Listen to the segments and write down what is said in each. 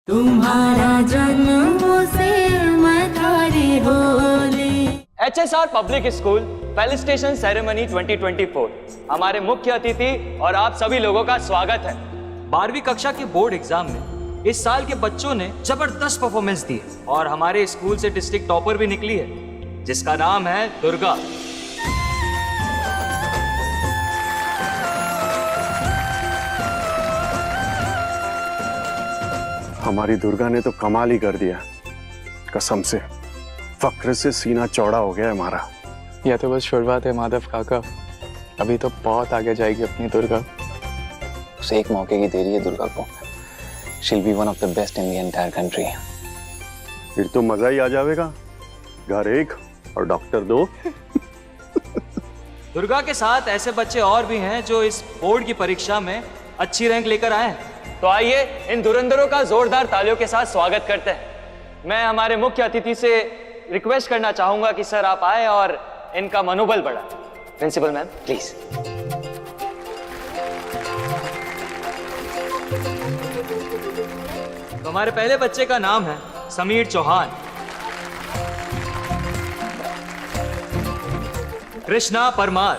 तुम्हारा जन्म से मैं थारी Holi. HSR public school felicitation ceremony 2024 हमारे मुख्य अतिथि और आप सभी लोगों का स्वागत है। 12वीं कक्षा के बोर्ड एग्जाम में इस साल के बच्चों ने जबरदस्त परफॉर्मेंस दी है और हमारे स्कूल से डिस्ट्रिक्ट टॉपर भी निकली है जिसका नाम है दुर्गा। हमारी दुर्गा ने तो कमाल ही कर दिया, कसम से फक्र से सीना चौड़ा हो गया हमारा। यह तो बस शुरुआत है माधव काका, अभी तो बहुत आगे जाएगी अपनी दुर्गा। उसे एक मौके की देरी है दुर्गा को। She'll be one of the best in the entire country. फिर तो मजा ही आ जाएगा, घर एक और डॉक्टर दो। दुर्गा के साथ ऐसे बच्चे और भी हैं जो इस बोर्ड की परीक्षा में अच्छी रैंक लेकर आए हैं। तो आइए इन धुरंधरों का जोरदार तालियों के साथ स्वागत करते हैं। मैं हमारे मुख्य अतिथि से रिक्वेस्ट करना चाहूंगा कि सर आप आए और इनका मनोबल बढ़ाएं। Principal ma'am please. तो हमारे पहले बच्चे का नाम है समीर चौहान। कृष्णा परमार,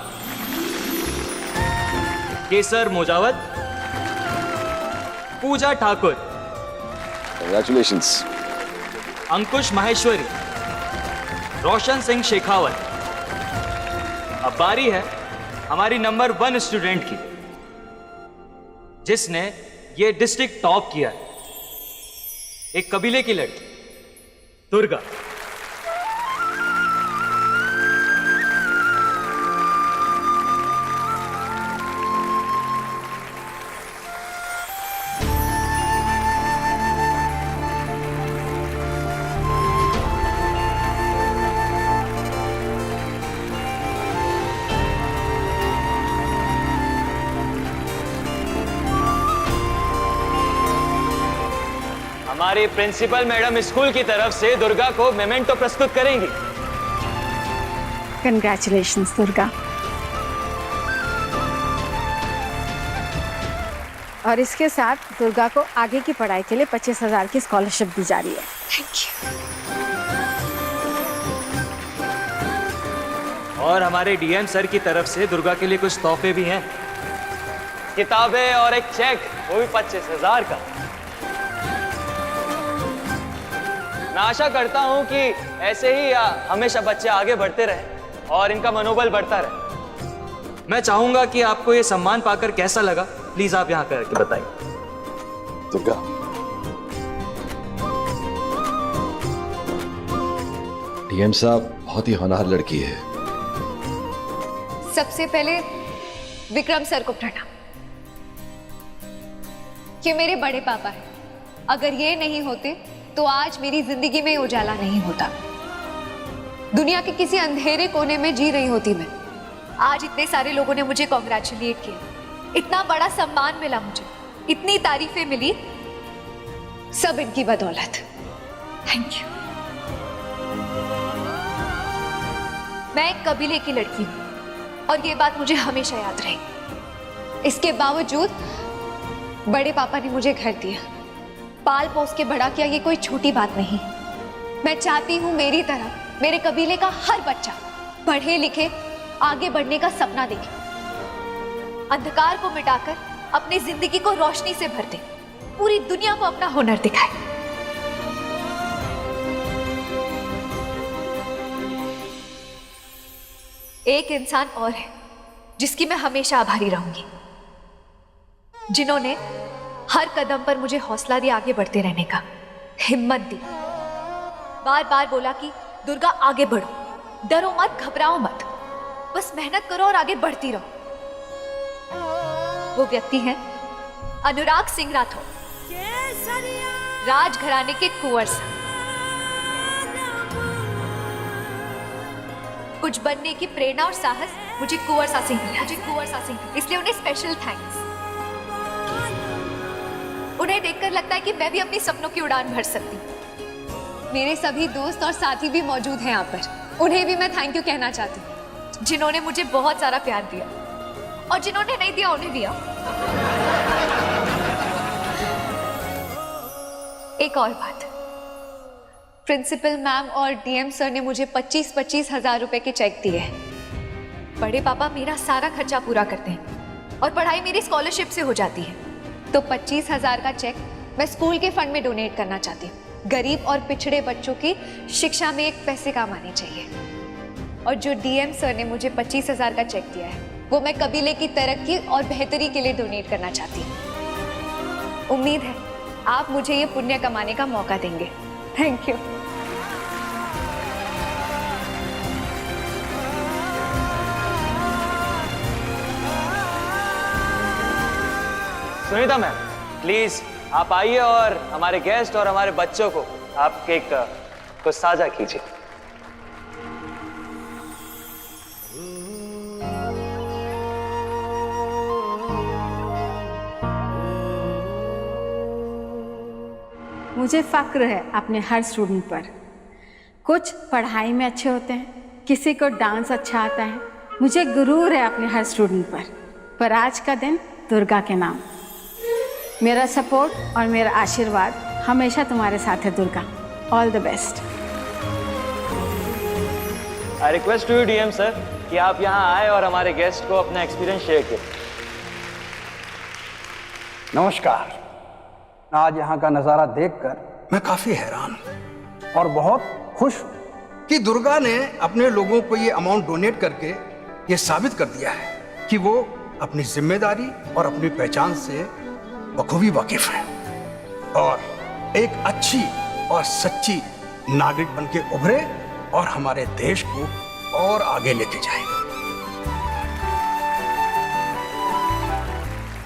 केसर मोजावत, पूजा ठाकुर, Congratulations. अंकुश माहेश्वरी, रोशन सिंह शेखावत। अब बारी है हमारी नंबर 1 स्टूडेंट की जिसने ये डिस्ट्रिक्ट टॉप किया है, एक कबीले की लड़की दुर्गा। हमारी प्रिंसिपल मैडम स्कूल की तरफ से दुर्गा को मेमेंटो प्रस्तुत करेंगी। कंग्रेचुलेशंस दुर्गा। और इसके साथ दुर्गा को आगे की पढ़ाई के लिए 25,000 की स्कॉलरशिप दी जा रही है। Thank you. और हमारे डीएम सर की तरफ से दुर्गा के लिए कुछ तोहफे भी हैं, किताबें और एक चेक, वो भी 25,000 का। मैं आशा करता हूं कि ऐसे ही हमेशा बच्चे आगे बढ़ते रहें और इनका मनोबल बढ़ता रहे। मैं चाहूंगा कि आपको ये सम्मान पाकर कैसा लगा, प्लीज आप यहां करके बताइए। दुर्गा, डीएम साहब बहुत ही होनहार लड़की है। सबसे पहले विक्रम सर को प्रणाम। ये मेरे बड़े पापा हैं। अगर ये नहीं होते तो आज मेरी जिंदगी में उजाला नहीं होता। दुनिया के किसी अंधेरे कोने में जी रही होती मैं। आज इतने सारे लोगों ने मुझे कॉन्ग्रेचुलेट किया, इतना बड़ा सम्मान मिला मुझे, इतनी तारीफें मिली, सब इनकी बदौलत। Thank you. मैं एक कबीले की लड़की हूं और ये बात मुझे हमेशा याद रहेगी। इसके बावजूद बड़े पापा ने मुझे घर दिया, पाल पोस के बड़ा किया, ये कोई छोटी बात नहीं। मैं चाहती हूं मेरी तरह मेरे कबीले का हर बच्चा पढ़े लिखे आगे बढ़ने का सपना देखे, अंधकार को मिटाकर अपनी जिंदगी को रोशनी से भर दे, पूरी दुनिया को अपना हुनर दिखाए। एक इंसान और है जिसकी मैं हमेशा आभारी रहूंगी, जिन्होंने हर कदम पर मुझे हौसला दिया आगे बढ़ते रहने का, हिम्मत दी, बार बार बोला कि दुर्गा आगे बढ़ो, डरो मत, घबराओ मत, बस मेहनत करो और आगे बढ़ती रहो। वो व्यक्ति हैं अनुराग सिंह राठौर, राजघराने के कुंवर साहब। कुछ बनने की प्रेरणा और साहस मुझे कुंवर सा सिंह मिला, इसलिए उन्हें स्पेशल थैंक्स। उन्हें देखकर लगता है कि मैं भी अपनी सपनों की उड़ान भर सकती हूँ। मेरे सभी दोस्त और साथी भी मौजूद हैं यहाँ पर, उन्हें भी मैं थैंक यू कहना चाहती हूँ, जिन्होंने मुझे बहुत सारा प्यार दिया और जिन्होंने नहीं दिया उन्हें दिया। एक और बात, प्रिंसिपल मैम और डीएम सर ने मुझे 25-25 हजार रुपए के चेक दिए हैं। बड़े पापा मेरा सारा खर्चा पूरा करते हैं और पढ़ाई मेरी स्कॉलरशिप से हो जाती है, तो 25,000 का चेक मैं स्कूल के फंड में डोनेट करना चाहती हूँ। गरीब और पिछड़े बच्चों की शिक्षा में एक पैसे काम आने चाहिए। और जो डीएम सर ने मुझे 25,000 का चेक दिया है, वो मैं कबीले की तरक्की और बेहतरी के लिए डोनेट करना चाहती हूँ। उम्मीद है आप मुझे ये पुण्य कमाने का मौका देंगे। Thank you. Sunita ma'am, please आप आइए और हमारे गेस्ट और हमारे बच्चों को आप केक को साझा कीजिए। मुझे फ़क्र है अपने हर स्टूडेंट पर। कुछ पढ़ाई में अच्छे होते हैं, किसी को डांस अच्छा आता है। मुझे गुरूर है अपने हर स्टूडेंट पर आज का दिन दुर्गा के नाम। मेरा सपोर्ट और मेरा आशीर्वाद हमेशा तुम्हारे साथ है Durga. All the best. I request you DM sir कि आप यहाँ आए और हमारे गेस्ट को अपना एक्सपीरियंस शेयर करें। नमस्कार। आज यहाँ का नज़ारा देखकर मैं काफ़ी हैरान और बहुत खुश हूँ कि दुर्गा ने अपने लोगों को ये अमाउंट डोनेट करके ये साबित कर दिया है कि वो अपनी जिम्मेदारी और अपनी पहचान से बखूबी वाकिफ है और एक अच्छी और सच्ची नागरिक बन के उभरे और हमारे देश को और आगे लेके जाए।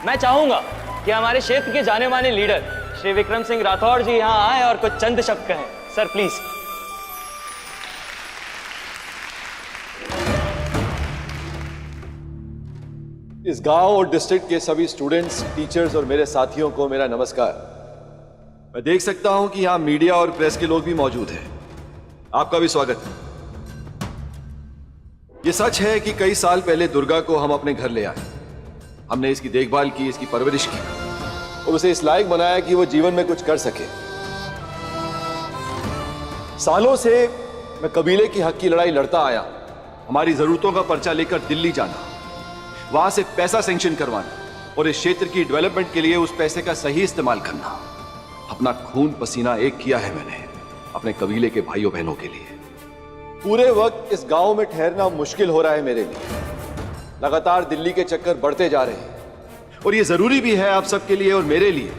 मैं चाहूंगा कि हमारे क्षेत्र के जाने माने लीडर श्री विक्रम सिंह राठौड़ जी यहाँ आए और कुछ चंद शब्द कहें। Sir please. इस गांव और डिस्ट्रिक्ट के सभी स्टूडेंट्स, टीचर्स और मेरे साथियों को मेरा नमस्कार। मैं देख सकता हूं कि यहां मीडिया और प्रेस के लोग भी मौजूद हैं। आपका भी स्वागत है। यह सच है कि कई साल पहले दुर्गा को हम अपने घर ले आए। हमने इसकी देखभाल की, इसकी परवरिश की और उसे इस लायक बनाया कि वो जीवन में कुछ कर सके। सालों से मैं कबीले की हक की लड़ाई लड़ता आया। हमारी जरूरतों का पर्चा लेकर दिल्ली जाना, वहां से पैसा सैंक्शन करवाना और इस क्षेत्र की डेवलपमेंट के लिए उस पैसे का सही इस्तेमाल करना। अपना खून पसीना एक किया है मैंने अपने कबीले के भाइयों बहनों के लिए। पूरे वक्त इस गांव में ठहरना मुश्किल हो रहा है मेरे लिए। लगातार दिल्ली के चक्कर बढ़ते जा रहे हैं और ये जरूरी भी है आप सबके लिए और मेरे लिए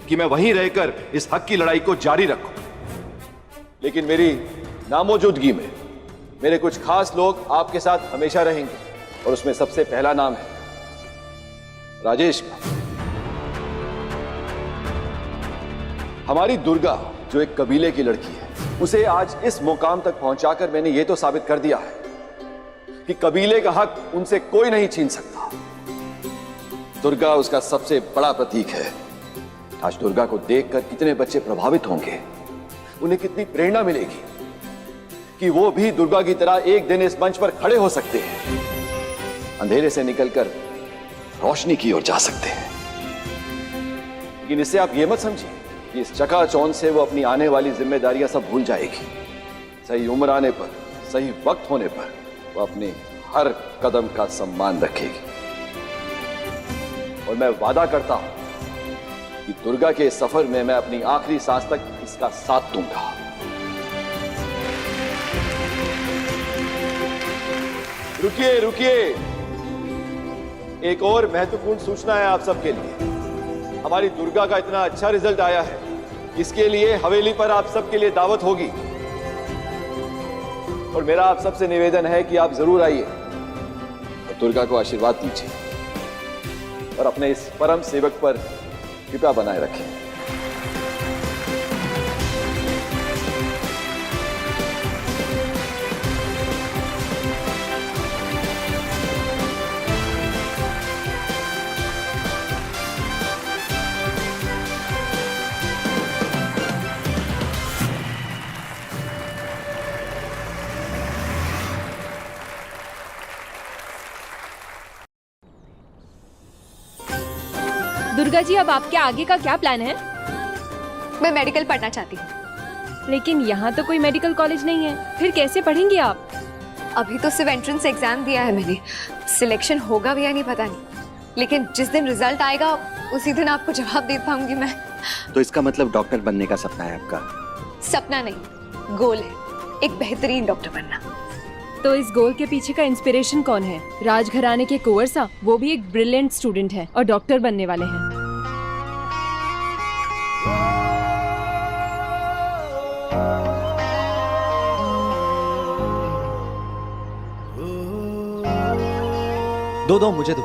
कि मैं वहीं रहकर इस हक की लड़ाई को जारी रखूं। लेकिन मेरी नामौजूदगी में मेरे कुछ खास लोग आपके साथ हमेशा रहेंगे और उसमें सबसे पहला नाम है राजेश का। हमारी दुर्गा जो एक कबीले की लड़की है, उसे आज इस मुकाम तक पहुंचाकर मैंने ये तो साबित कर दिया है कि कबीले का हक उनसे कोई नहीं छीन सकता। दुर्गा उसका सबसे बड़ा प्रतीक है। आज दुर्गा को देखकर कितने बच्चे प्रभावित होंगे, उन्हें कितनी प्रेरणा मिलेगी कि वो भी दुर्गा की तरह एक दिन इस मंच पर खड़े हो सकते हैं, अंधेरे से निकलकर रोशनी की ओर जा सकते हैं। लेकिन इससे आप ये मत समझिए कि इस चकाचौंध से वो अपनी आने वाली जिम्मेदारियां सब भूल जाएगी। सही उम्र आने पर, सही वक्त होने पर वो अपने हर कदम का सम्मान रखेगी। और मैं वादा करता हूं कि दुर्गा के इस सफर में मैं अपनी आखिरी सांस तक इसका साथ दूंगा। रुकिए रुकिए, एक और महत्वपूर्ण सूचना है आप सबके लिए। हमारी दुर्गा का इतना अच्छा रिजल्ट आया है, इसके लिए हवेली पर आप सबके लिए दावत होगी और मेरा आप सबसे निवेदन है कि आप जरूर आइए और दुर्गा को आशीर्वाद दीजिए और अपने इस परम सेवक पर कृपा बनाए रखें। दुर्गा जी, अब आपके आगे का क्या प्लान है? मैं मेडिकल पढ़ना चाहती हूँ। लेकिन यहाँ तो कोई मेडिकल कॉलेज नहीं है, फिर कैसे पढ़ेंगी आप? अभी तो सिर्फ एंट्रेंस एग्जाम दिया है मैंने, सिलेक्शन होगा भी या नहीं पता नहीं, लेकिन जिस दिन रिजल्ट आएगा उसी दिन आपको जवाब दे पाऊंगी मैं। तो इसका मतलब डॉक्टर बनने का सपना है आपका? सपना नहीं, गोल है, एक बेहतरीन डॉक्टर बनना। तो इस गोल के पीछे का इंस्पिरेशन कौन है? राजघराने के कुंवर सा, वो भी एक ब्रिलियंट स्टूडेंट है और डॉक्टर बनने वाले हैं। दो मुझे दो।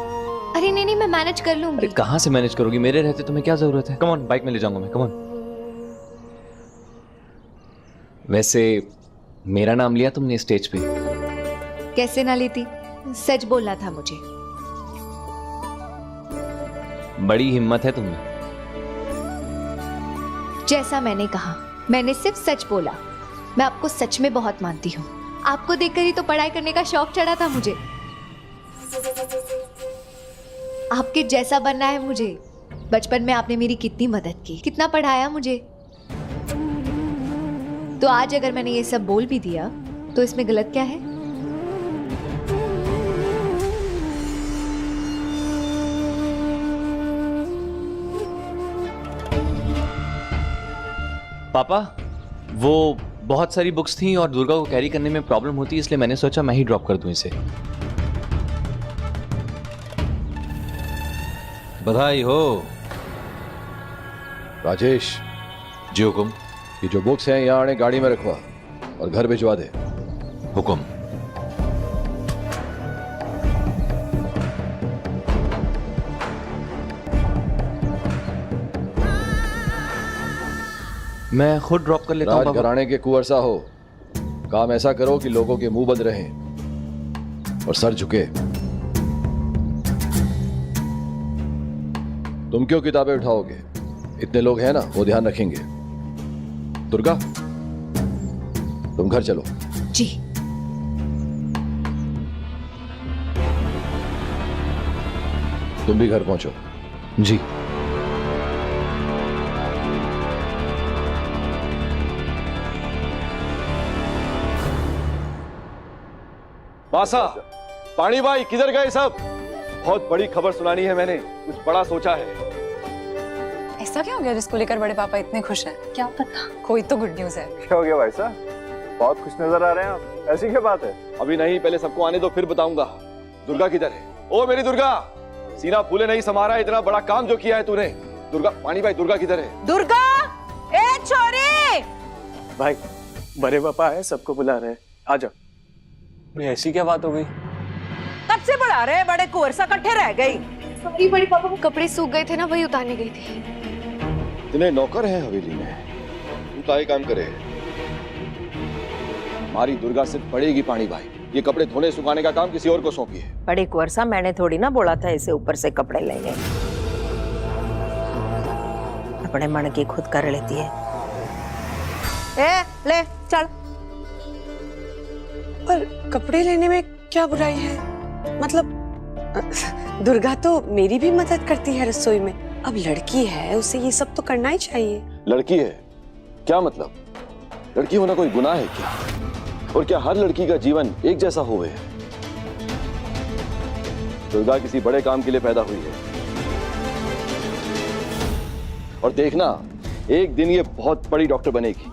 अरे नहीं, मैं मैनेज कर लूंगी। अरे कहाँ से मैनेज करोगी? मेरे रहते तुम्हें क्या जरूरत है? कम ऑन, बाइक में ले जाऊंगा मैं, कम ऑन। वैसे मेरा नाम लिया तुमने स्टेज पे? कैसे ना लेती, सच बोलना था मुझे। बड़ी हिम्मत है तुम्हें। जैसा मैंने कहा, मैंने सिर्फ सच बोला। मैं आपको सच में बहुत मानती हूँ। आपको देखकर ही तो पढ़ाई करने का शौक चढ़ा था मुझे। आपके जैसा बनना है मुझे। बचपन में आपने मेरी कितनी मदद की, कितना पढ़ाया मुझे। तो आज अगर मैंने ये सब बोल भी दिया तो इसमें गलत क्या है? पापा, वो बहुत सारी बुक्स थी और दुर्गा को कैरी करने में प्रॉब्लम होती है, इसलिए मैंने सोचा मैं ही ड्रॉप कर दूं इसे। बधाई हो राजेश। जी हुकुम। ये जो बुक्स हैं यहाँ आने गाड़ी में रखवा और घर भिजवा दे। हुकुम। मैं खुद ड्रॉप कर लेता हूँ। राजघराने के कुंवर सा हो, काम ऐसा करो कि लोगों के मुंह बंद रहें और सर झुके। तुम क्यों किताबें उठाओगे? इतने लोग हैं ना, वो ध्यान रखेंगे। दुर्गा, तुम घर चलो। जी। तुम भी घर पहुंचो। जी। मासा, पानी भाई, किधर गए सब? बहुत बड़ी खबर सुनानी है मैंने, कुछ बड़ा सोचा है। ऐसा क्या हो गया जिसको लेकर बड़े पापा इतने खुश हैं? क्या पता, कोई तो गुड न्यूज है। क्या हो गया भाई साहब? बहुत खुश नजर आ रहे हैं आप, ऐसी क्या बात है? अभी नहीं, पहले सबको आने दो फिर बताऊंगा। दुर्गा किधर है? ओ मेरी दुर्गा, सीना फूले नहीं समारा, इतना बड़ा काम जो किया है तूने। दुर्गा, पानी भाई, दुर्गा किधर है? दुर्गा, ए छोरी! भाई बड़े पापा है, सबको बुला रहे हैं, आ जाओ। ऐसी क्या बात हो गई? कब से बुला रहे? बड़े कुंवर सा इकट्ठे रह गई। सॉरी बड़े पापा, वो कपड़े सूख गए थे ना, वही उतारने गई थी। इतने नौकर हैं हवेली में, तू तो ये काम करे। हमारी दुर्गा सिर्फ पड़ेगी पानी भाई, ये कपड़े धोने सुखाने का काम किसी और को सौंपिए। बड़े कुंवर सा, मैंने थोड़ी ना बोला था इसे ऊपर से कपड़े लेंगे। अपने मन की खुद कर लेती है। ए, ले चल। पर कपड़े लेने में क्या बुराई है? मतलब दुर्गा तो मेरी भी मदद करती है रसोई में। अब लड़की है, उसे ये सब तो करना ही चाहिए। लड़की है क्या मतलब? लड़की होना कोई गुनाह है क्या? और क्या हर लड़की का जीवन एक जैसा होवे? दुर्गा किसी बड़े काम के लिए पैदा हुई है और देखना, एक दिन ये बहुत बड़ी डॉक्टर बनेगी।